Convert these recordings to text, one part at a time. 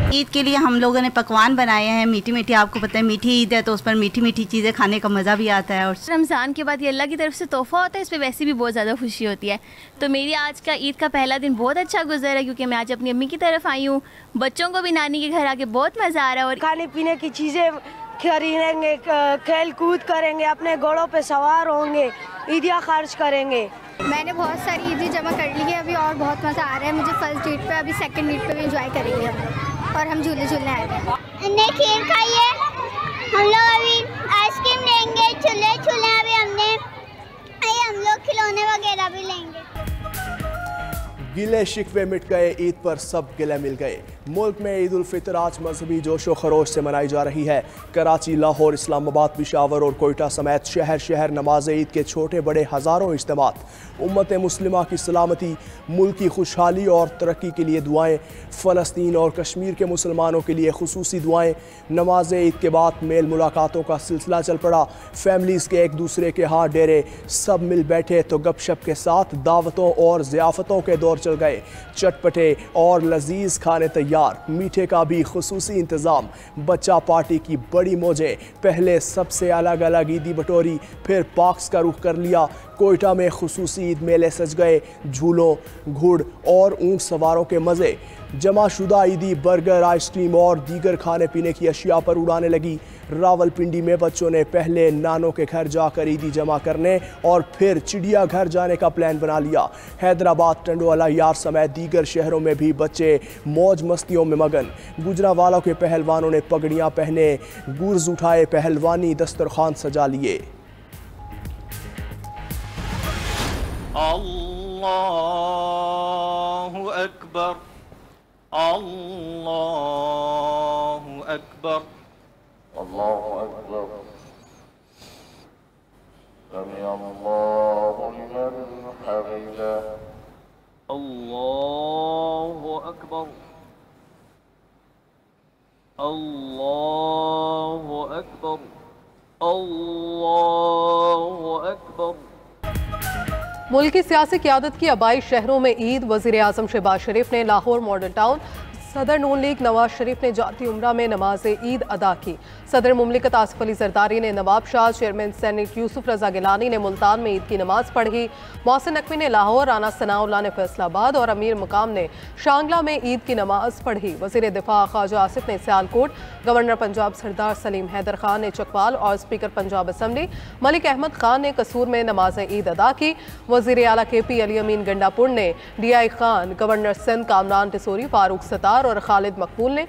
ईद के लिए हम लोगों ने पकवान बनाए हैं, मीठी मीठी। आपको पता है मीठी ईद है तो उस पर मीठी मीठी चीज़ें खाने का मज़ा भी आता है। और रमज़ान के बाद ये अल्लाह की तरफ से तोहफ़ा होता है, इस पर वैसे भी बहुत ज़्यादा खुशी होती है। तो मेरी आज का ईद का पहला दिन बहुत अच्छा गुजरा है, क्योंकि मैं आज अपनी अम्मी की तरफ आई हूँ। बच्चों को भी नानी के घर आके बहुत मज़ा आ रहा है और खाने पीने की चीज़ें खरीदेंगे, खेल कूद करेंगे, अपने घोड़ों पे सवार होंगे, ईदियाँ खर्च करेंगे। मैंने बहुत सारी ईदी जमा कर ली है अभी और बहुत मज़ा आ रहा है मुझे फर्स्ट ईद पे। अभी सेकंड ईद पे भी एंजॉय करेंगे हम लोग और हम झूले झूलने आए हैं। हमने खीर खाई है, हम लोग अभी आइसक्रीम लेंगे, झूले झूले अभी हम लोग खिलौने वगैरह भी लेंगे। गिले शिकवे मिट गए, ईद पर सब गिले मिल गए। मुल्क में ईद उल फितर आज मजहबी जोशो खरोश से मनाई जा रही है। कराची, लाहौर, इस्लामाबाद, पेशावर और कोयटा समेत शहर शहर नमाज ईद के छोटे बड़े हज़ारों इज्तिमात। उम्मत मुस्लिमा की सलामती, मुल्क की खुशहाली और तरक्की के लिए दुआएं। फ़लस्तीन और कश्मीर के मुसलमानों के लिए खुसूसी दुआएं। नमाज ईद के बाद मेल मुलाकातों का सिलसिला चल पड़ा। फैमिलीज़ के एक दूसरे के हाथ डेरे, सब मिल बैठे तो गपशप के साथ दावतों और ज़ियाफ़तों के दौर चल गए। चटपटे और लजीज खाने तैयार, मीठे का भी खुसूसी इंतज़ाम। बच्चा पार्टी की बड़ी मौजें। पहले सबसे अलग अलग ईदी बटोरी, फिर पार्क्स का रुख कर लिया। कोयटा में खुसूसी ईद मेले सज गए। झूलों, घुड़ और ऊंट सवारों के मज़े। जमाशुदा ईदी बर्गर, आइसक्रीम और दीगर खाने पीने की अशिया पर उड़ाने लगी। रावलपिंडी में बच्चों ने पहले नानों के घर जाकर ईदी जमा करने और फिर चिड़िया घर जाने का प्लान बना लिया। हैदराबाद, टंडोला, यार समेत दीगर शहरों में भी बच्चे मौज मस्तियों में मगन। गुजरावालों के पहलवानों ने पगड़ियां पहने, गुर्ज उठाए, पहलवानी दस्तरखान सजा लिए। अल्लाहु अकबर, अल्लाहु अकबर, अल्लाहु अकबर, समी अल्लाहु लिमन हमिदा, अल्लाहु अकबर, अल्लाहु अकबर, अल्लाहु अकबर। मुल्क की सियासी क़यादत की आबाई शहरों में ईद। वज़ीर आज़म शहबाज शरीफ ने लाहौर मॉडल टाउन, सदर नून लीग नवाज शरीफ ने जाती उम्रा में नमाज ईद अदा की। सदर मुमलिकत आसिफ अली जरदारी ने नवाब शाह, चेयरमैन सेनेट यूसुफ रजा गिलानी ने मुल्तान में ईद की नमाज पढ़ी। मोहसिन नकवी ने लाहौर, राना सनाउल्लाह ने फैसलाबाद और अमीर मुकाम ने शांगला में ईद की नमाज पढ़ी। वज़ीर दिफा ख्वाजा आसिफ ने सियालकोट, गवर्नर पंजाब सरदार सलीम हैदर खान ने चकवाल और स्पीकर पंजाब असम्बली मलिक अहमद खान ने कसूर में नमाज ईद अदा की। वज़ीर आला KP अली अमीन गंडापुर ने DI खान, गवर्नर सिंध कामरान टिसोरी, फारूक सतार और खालिद मकबूल ने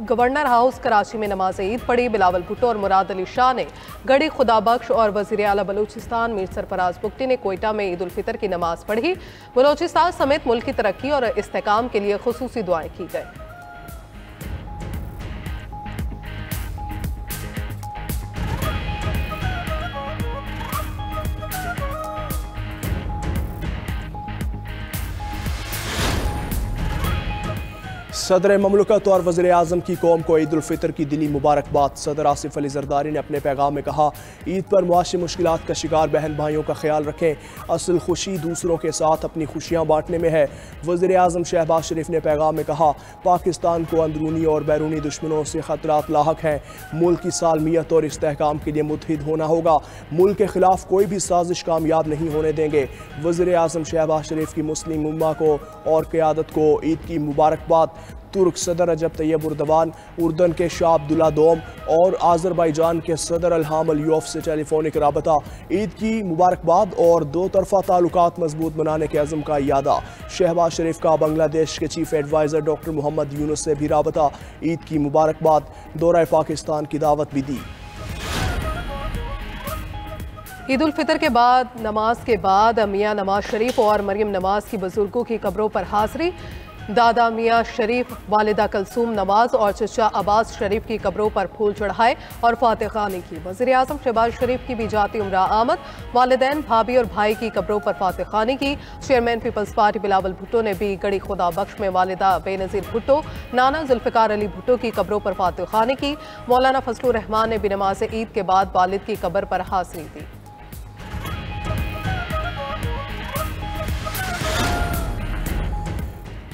गवर्नर हाउस कराची में नमाज ईद पढ़ी। बिलावल भुट्टो और मुराद अली शाह ने गढ़ी खुदा बख्श और वज़ीर आला बलूचिस्तान मीर सरफराज बुगटी ने कोयटा में ईद उल फितर की नमाज पढ़ी। बलूचिस्तान समेत मुल्क की तरक्की और इस्तेहकाम के लिए खुसूसी दुआएं की गई। सदर ममलकत और वज़ीर आज़म की कौम को ईद उल फितर की दिली मुबारकबाद। सदर आसिफ अली जरदारी ने अपने पैगाम में कहा, ईद पर मुआशी मुश्किलात का शिकार बहन भाइयों का ख्याल रखें। असल खुशी दूसरों के साथ अपनी खुशियाँ बांटने में है। वज़ीर आज़म शहबाज शरीफ ने पैगाम में कहा, पाकिस्तान को अंदरूनी और बैरूनी दुश्मनों से ख़तरात लाहक हैं। मुल्क की सालमियत और इस्तेहकाम के लिए मुत्तहिद होना होगा। मुल्क के खिलाफ कोई भी साजिश कामयाब नहीं होने देंगे। वज़ीर आज़म शहबाज शरीफ की मुस्लिम उम्मा को और क़यादत को ईद की मुबारकबाद। तुर्क सदर रजब तैयब उर्दवान, उर्दन के शाह अब्दुल्ला दोम और आज़रबाईजान के सदर अल्हाम अलियोफ से टेलीफोनिक राबता। ईद की मुबारकबाद और दो तरफ़ा ताल्लुकात मजबूत बनाने के अज़म का यादा। शहबाज शरीफ का बांग्लादेश के chief adviser doctor Mohammad Yunus से भी राबता। ईद की मुबारकबाद, दौरा पाकिस्तान की दावत भी दी। ईद उल फितर के बाद नमाज के बाद मियाँ नवाज शरीफ और मरियम नवाज की बुजुर्गों की कब्रों पर हाज़री। दादा मियाँ शरीफ, वालिदा कलसूम नवाज और चचा अब्बास शरीफ की कब्रों पर फूल चढ़ाए और फातिहानी की। वज़ीर आज़म शहबाज शरीफ की भी जाती उम्रा आमद। वालिदैन, भाभी और भाई की कब्रों पर फातिहानी की। Chairman Peoples Party Bilawal Bhutto ने भी गढ़ी खुदा बख्श में वालिदा बेनज़ीर भुट्टो, नाना जुल्फ़िकार अली भुट्टो की कब्रों पर फातिहानी की। मौलाना फजलुर रहमान ने भी नमाज ईद के बाद वालिद की कब्र पर हाज़री दी।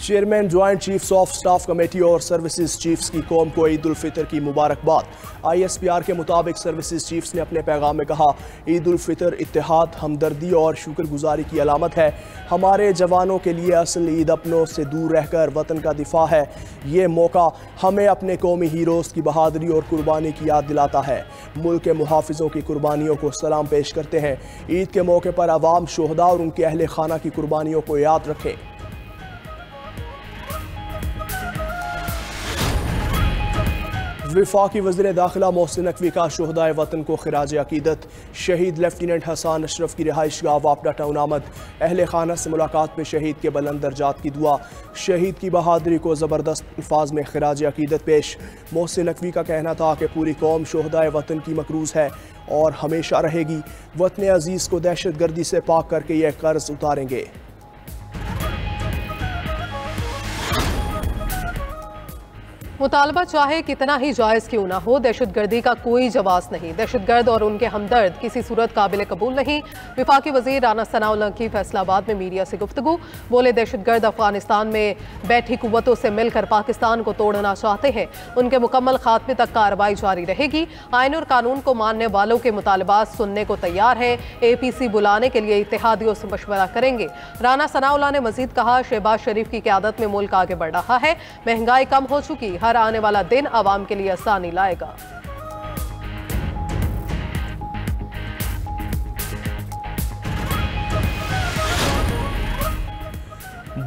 Chairman joint chiefs of staff committee और सर्विसेज चीफ्स की कौम को ईद उल फितर की मुबारकबाद। ISPR के मुताबिक सर्विसेज चीफ्स ने अपने पैगाम में कहा, ईद उल फितर इत्तेहाद, हमदर्दी और शुक्रगुजारी की अलामत है। हमारे जवानों के लिए असल ईद अपनों से दूर रहकर वतन का दिफा है। ये मौका हमें अपने कौमी हीरोज़ की बहादुरी और कुर्बानी की याद दिलाता है। मुल्क के मुहाफिजों की कुर्बानियों को सलाम पेश करते हैं। ईद के मौके पर अवाम, शोहदा और उनके अहले खाना की कुर्बानियों को याद रखें। वफाकी वज़ीर दाखिला मोहसिन नकवी का शोहदाए वतन को खिराज अकीदत। शहीद लेफ्टिनेंट हसन अशरफ की रिहाइशगाह वापडा टाउन आमद। अहले खाना से मुलाकात में शहीद के बुलंद दर्जात की दुआ। शहीद की बहादुरी को ज़बरदस्त अल्फाज में खिराज अकीदत पेश। मोहसिन नकवी का कहना था कि पूरी कौम शोहदाए वतन की मकरूज़ है और हमेशा रहेगी। वतन अजीज़ को दहशत गर्दी से पाक करके यह कर्ज उतारेंगे। मुतालबा चाहे कितना ही जायज़ क्यों ना हो, दहशत गर्दी का कोई जवाब नहीं। दहशत गर्द और उनके हमदर्द किसी सूरत काबिल कबूल नहीं। वफाकी वज़ीर राना सनाउल्लाह की फैसलाबाद में मीडिया से गुफ्तगू। बोले, दहशत गर्द अफगानिस्तान में बैठी कुव्वतों से मिलकर पाकिस्तान को तोड़ना चाहते हैं। उनके मुकम्मल खात्मे तक कार्रवाई जारी रहेगी। आइन और कानून को मानने वालों के मुतालबात सुनने को तैयार है। APC बुलाने के लिए इत्तेहादियों से मशवरा करेंगे। राना सनाउल्लाह ने मजीद कहा, शहबाज शरीफ की क़यादत में मुल्क आगे बढ़ रहा है। महंगाई कम हो चुकी, हर आने वाला दिन आवाम के लिए आसानी लाएगा।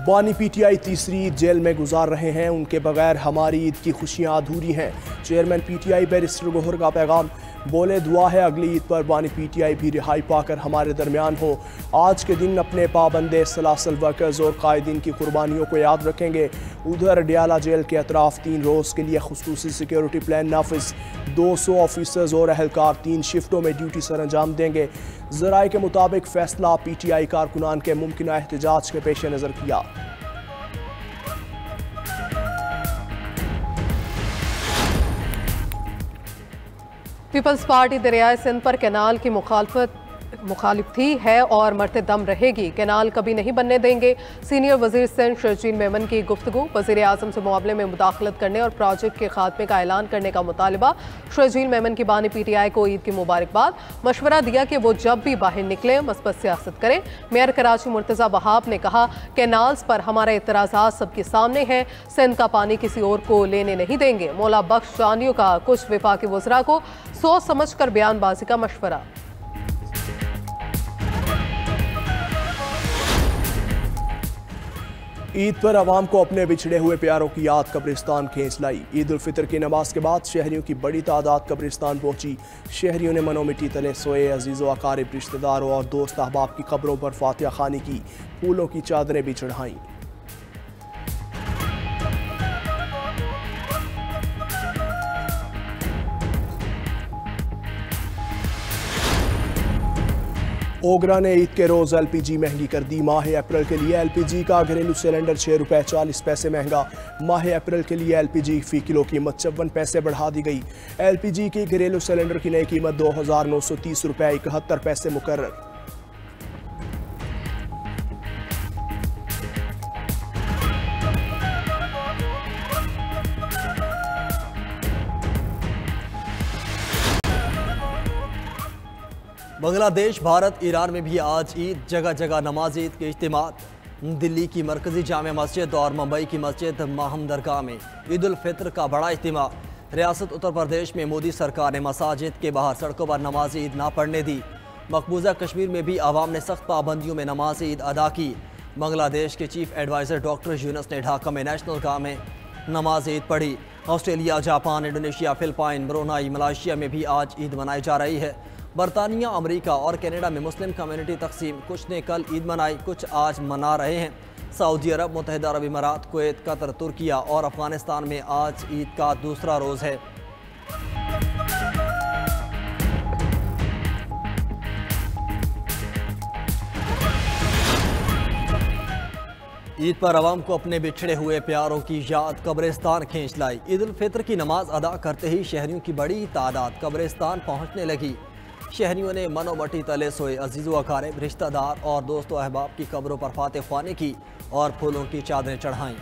बानी PTI तीसरी ईद जेल में गुजार रहे हैं। उनके बगैर हमारी ईद की खुशियां अधूरी हैं। चेयरमैन PTI बैरिस्टर गोहर का पैगाम। बोले, दुआ है अगली ईद पर बानी PTI भी रिहाई पाकर हमारे दरमियान हो। आज के दिन अपने पाबंदे सलासल वर्कर्स और कायदीन की कुर्बानियों को याद रखेंगे। उधर डियाला जेल के अतराफ 3 रोज़ के लिए खुसूसी सिक्योरिटी प्लान नाफिज। 200 ऑफिसर्स और अहलकार 3 शिफ्टों में ड्यूटी सर अंजाम देंगे। ज़राए के मुताबिक फैसला PTI कारकुनान के मुमकिन एहतजाज के पेश नज़र किया। पीपल्स पार्टी दरियाए सिंध पर कैनाल की मुखालिफ थी, है और मरते दम रहेगी। कैनाल कभी नहीं बनने देंगे। सीनियर वजीर सिंध शर्जील मेमन की गुफ्तगू। वजीर आज़म से मामले में मुदाखलत करने और प्रोजेक्ट के खात्मे का ऐलान करने का मुतालबा। शर्जील मेमन की बानी PTI को ईद की मुबारकबाद। मशवरा दिया कि वो जब भी बाहर निकले मस्बत सियासत करें। मेयर कराची मुर्तज़ा वहाब ने कहा, कैनाल्स पर हमारे एतराज़ात सबके सामने हैं। सिंध का पानी किसी और को लेने नहीं देंगे। मौला बख्श जानियों का कुछ वफाकी वज़रा को सोच समझ कर बयानबाजी का मशवरा। ईद पर आवाम को अपने बिछड़े हुए प्यारों की याद कब्रिस्तान खींच लाई। ईद उल फितर की नमाज के बाद शहरियों की बड़ी तादाद कब्रिस्तान पहुंची। शहरियों ने मनो मिट्टी तले सोए अजीज़ों, अकारिब, रिश्तेदारों और दोस्त अहबाब की कब्रों पर फातिहा खानी की। फूलों की चादरें भी चढ़ाईं। ओगरा ने ईद के रोज़ LPG महंगी कर दी। माह अप्रैल के लिए LPG का घरेलू सिलेंडर 6 रुपये 40 पैसे महंगा। माह अप्रैल के लिए LPG फ़ी किलो कीमत 54 पैसे बढ़ा दी गई। LPG की घरेलू सिलेंडर की नई कीमत 2930 रुपये 71 पैसे मुकर्रर। बांग्लादेश, भारत, ईरान में भी आज ईद। जगह जगह नमाज ईद के इज्तिमात। दिल्ली की मरकजी जामे मस्जिद और मुंबई की मस्जिद माहम दरगाह में ईद उल फितर का बड़ा इज्तिमा। रियासत उत्तर प्रदेश में मोदी सरकार ने मसाजिद के बाहर सड़कों पर नमाज ईद ना पढ़ने दी। मकबूजा कश्मीर में भी आवाम ने सख्त पाबंदियों में नमाज ईद अदा की। बांग्लादेश के चीफ एडवाइज़र डॉक्टर यूनुस ने ढाका में नेशनल गाह में नमाज ईद पढ़ी। Australia, Japan, Indonesia, Philippine, Brunei, Malaysia में भी आज ईद मनाई जा रही है। बरतानिया, अमेरिका और कनाडा में मुस्लिम कम्युनिटी तकसीम। कुछ ने कल ईद मनाई, कुछ आज मना रहे हैं। सऊदी अरब, मुत्तहिदा अरब इमारात, कुवैत, कतर, तुर्किया और अफगानिस्तान में आज ईद का दूसरा रोज़ है। ईद पर आवाम को अपने बिछड़े हुए प्यारों की याद कब्रिस्तान खींच लाई। ईद उल फितर की नमाज अदा करते ही शहरियों की बड़ी तादाद कब्रिस्तान पहुंचने लगी। शहरियों ने मनोमटी तले सोए अजीज़ो, अकारिब, रिश्तेदार और दोस्तों अहबाब की कब्रों पर फातिहा ख्वानी की और फूलों की चादरें चढ़ाईं।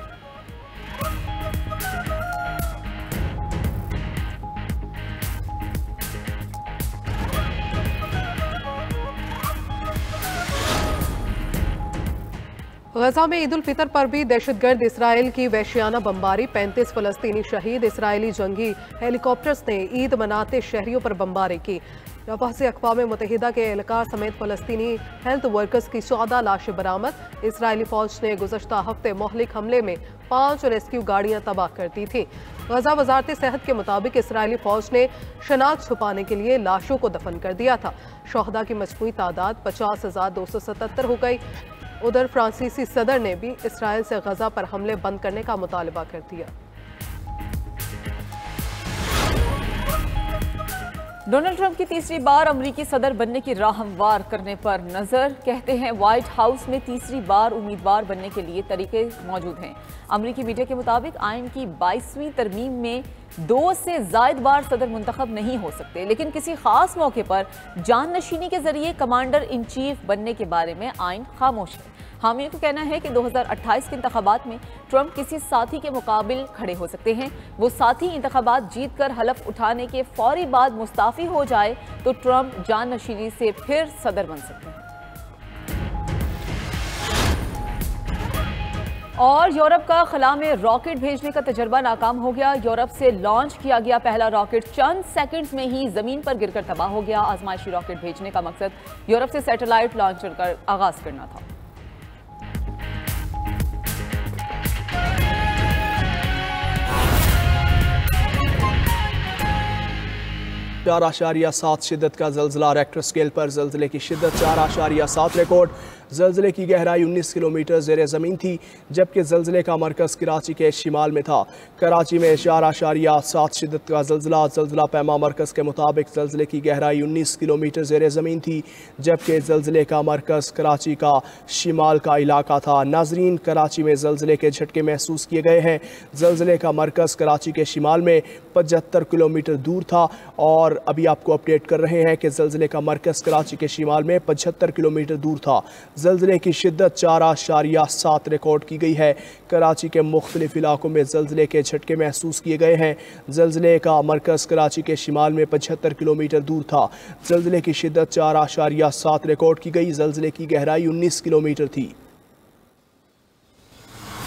गजा में ईद उल फितर पर भी दहशतगर्द इसराइल की वहशियाना बमबारी, 35 फलस्तीनी शहीद। इसराइली जंगी हेलीकॉप्टर्स ने ईद मनाते शहरियों पर बमबारी की। रफ़ा से अक़वाम मुत्तहिदा के एहलकार समेत फलस्तीनी हेल्थ वर्कर्स की 14 लाशें बरामद। इसराइली फौज ने गुज़श्ता हफ्ते मोहलिक हमले में 5 रेस्क्यू गाड़ियां तबाह कर दी थी। गजा वजारत सेहत के मुताबिक इसराइली फौज ने शनाख्त छुपाने के लिए लाशों को दफन कर दिया था। शहदा की मजमूई तादाद 50,277 हो गई। उधर फ्रांसीसी सदर ने भी इसराइल से गजा पर हमले बंद करने का मुतालबा कर दिया। डोनाल्ड ट्रंप की तीसरी बार अमेरिकी सदर बनने की राह हमवार करने पर नजर। कहते हैं व्हाइट हाउस में तीसरी बार उम्मीदवार बनने के लिए तरीके मौजूद हैं। अमेरिकी मीडिया के मुताबिक आइन की 22वीं तरमीम में 2 से ज़ायद बार सदर मुंतखब नहीं हो सकते, लेकिन किसी खास मौके पर जाननशीनी के जरिए कमांडर इन चीफ बनने के बारे में आइन खामोश है। हामियों का कहना है कि 2028 के इंतखाबात में ट्रंप किसी साथी के मुकाबिल खड़े हो सकते हैं। वो साथी इंतखाबात जीत कर हलफ उठाने के फौरी बाद मुस्ताफी हो जाए तो ट्रंप जाननशीनी से फिर सदर बन सकते हैं। और यूरोप का खला में रॉकेट भेजने का तजर्बा नाकाम हो गया। यूरोप से लॉन्च किया गया पहला रॉकेट चंद सेकंड्स में ही जमीन पर गिरकर तबाह हो गया। आजमाइशी रॉकेट भेजने का मकसद यूरोप से सैटेलाइट लॉन्चर का आगाज करना था। 4.7 शिद्दत का ज़ल्ज़ला। रेक्टर स्केल पर ज़ल्ज़ले की शिद्दत 4.7 रिकॉर्ड। ज़ल्ज़ले की गहराई 19 किलोमीटर ज़ेर ज़मीन थी, जबकि ज़ल्ज़ले का मरकज़ कराची के शिमाल में था। कराची में 4.7 शिद्दत का ज़ल्ज़ला पैमा मरकज़ के मुताबिक ज़ल्ज़ले की गहराई 19 किलोमीटर ज़ेर ज़मीन थी, जबकि ज़ल्ज़ले का मरकज़ कराची का शिमाल का इलाका था। नाज़रीन, कराची में ज़ल्ज़ले के झटके महसूस किए गए हैं। ज़ल्ज़ले का मरकज़ कराची के शिमाल में 75 किलोमीटर दूर था और अभी आपको अपडेट कर रहे हैं कि ज़ल्ज़ले का मरकज़ कराची के शिमाल में 75 किलोमीटर दूर था। ज़ल्ज़ले की शिद्दत 4.7 रिकॉर्ड की गई है। कराची के मुख्तलिफ इलाकों में ज़ल्ज़ले के झटके महसूस किए गए हैं। ज़ल्ज़ले का मरकज़ कराची के शिमाल में 75 किलोमीटर दूर था। ज़ल्ज़ले की शिद्दत 4.7 रिकॉर्ड की गई। ज़ल्ज़ले की गहराई 19 किलोमीटर थी।